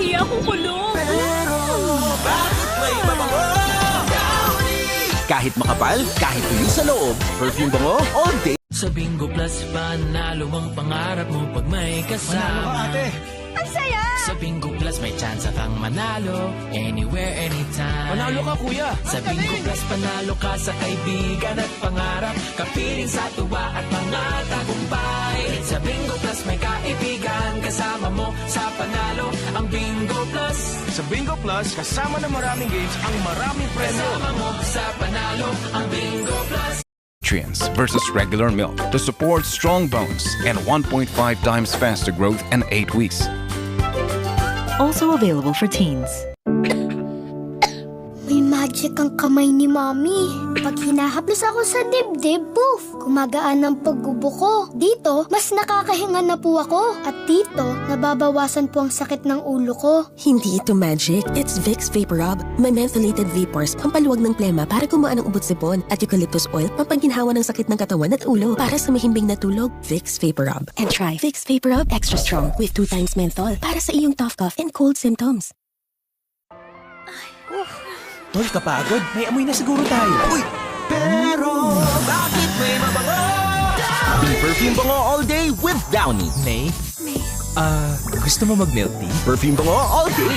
Hindi ako kulong. Pero bakit may mabango? Kahit makapal, kahit tuyo sa loob, perfume bango all day. Sa Bingo Plus, panalo ang pangarap mo pag may kasama. Manalo ka, ate. Ang saya! Sa Bingo Plus, may chance kang manalo anywhere, anytime. Manalo ka, kuya. Sa Bingo Plus, panalo ka sa kaibigan at pangarap. Kapiling sa tuwa at mga tagumpay. Sa Bingo Plus, may kaibigan kasama mo sa panalo. Ang Bingo Plus. Sa Bingo Plus, kasama ng maraming games ang maraming premyo. Kasama mo sa panalo. Ang Bingo Plus. Nutrients versus regular milk to support strong bones and 1.5 times faster growth in 8 weeks. Also available for teens. May magic ang kamay ni Mommy. Pag hinahaplos ako sa dibdib, poof! Gumagaan ang paggubo ko. Dito, mas nakakahinga na po ako. At dito, nababawasan po ang sakit ng ulo ko. Hindi ito magic. It's Vicks VapoRub. May mentholated vapors, pampaluwag ng plema para gumaan ang ubot-sipon. At eucalyptus oil, pampanginhawa ng sakit ng katawan at ulo. Para sa mahimbing na tulog, Vicks VapoRub. And try Vicks VapoRub Extra Strong with 2 times menthol para sa iyong tough cough and cold symptoms. Tol, kapagod. May amoy na siguro tayo. Uy! Pero bakit may mabango? Be perfume bango all day with Downy. May? Gusto mo mag-milk tea? Perfume bango all day.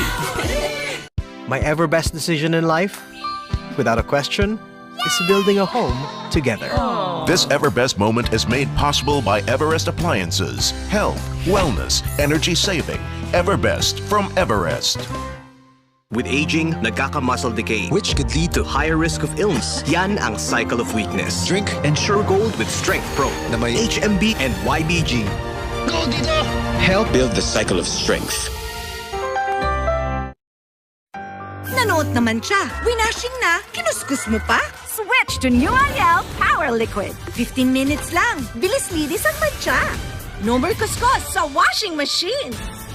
My ever best decision in life, without a question, is building a home together. This Everbest moment is made possible by Everest Appliances. Health, wellness, energy saving. Everbest from Everest. With aging, nagkaka-muscle decay, which could lead to higher risk of illness. Yan ang cycle of weakness. Drink Ensure Gold with Strength Pro na may HMB and YBG. Go dito! Help build the cycle of strength. Nanood naman siya. Winashing na. Kinuskus mo pa? Switch to New Ariel Power Liquid. 15 minutes lang. Bilis linis ang mancha. No more kuskus sa washing machine.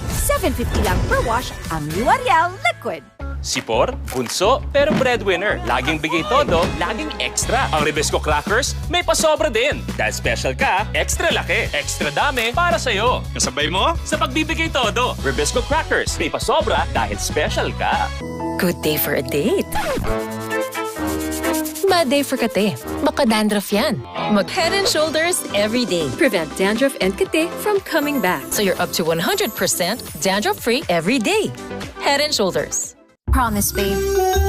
$7.50 lang per wash ang New Ariel Liquid. Sipor, bunso, pero breadwinner. Laging bigay todo, laging extra. Ang Ribisco Crackers, may pasobra din. Dahil special ka, extra laki, extra dami para sa'yo. Kasabay mo? Sa pagbibigay todo, Ribisco Crackers, may pasobra dahil special ka. Good day for a date. Bad day for kate. Baka dandruff yan. Mag Head and Shoulders every day. Prevent dandruff and kate from coming back. So you're up to 100% dandruff-free every day. Head and Shoulders. Promise, babe.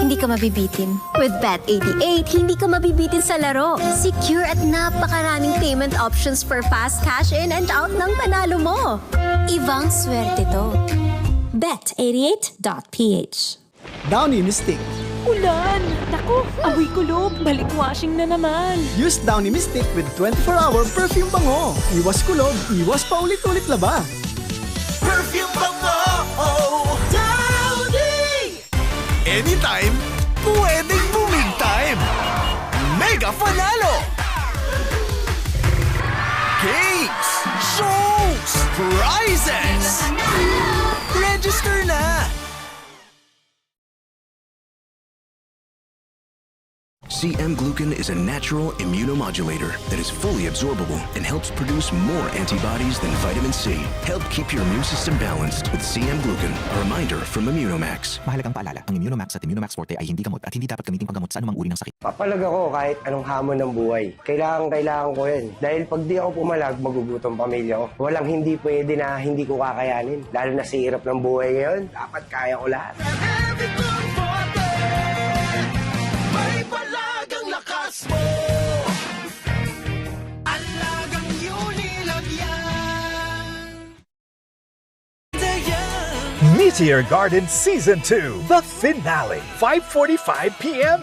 Hindi ka mabibitin. With Bet88, hindi ka mabibitin sa laro. Secure at napakaraming payment options for fast cash in and out ng panalo mo. Ibang swerte to. Bet88.ph. Downy Mystic. Ulan! Naku, amoy kulob. Balik washing na naman. Use Downy Mystic with 24-hour perfume bango. Iwas kulob, iwas paulit-ulit laba. Perfume bango! Oh, Downy! Anytime, pwedeng booming time. Mega Panalo! Games! Shows! Prizes! Register na! CM Glucan is a natural immunomodulator that is fully absorbable and helps produce more antibodies than vitamin C. Help keep your immune system balanced with CM Glucan, a reminder from Immunomax. Mahalagang paalala, ang Immunomax at Immunomax Forte ay hindi gamot at hindi dapat gamitin panggamot sa anumang uri ng sakit. Papalag ako kahit anong hamon ng buhay. Kailangan ko yun. Dahil pag di ako pumalag, magugutom pamilya ko. Walang hindi pwede na hindi ko kakayanin. Lalo na sa hirap ng buhay ngayon, dapat kaya ko lahat. May palagang lakas mo. Alagang Unilag yan. Meteor Garden Season 2, the finale, 5:45 p.m.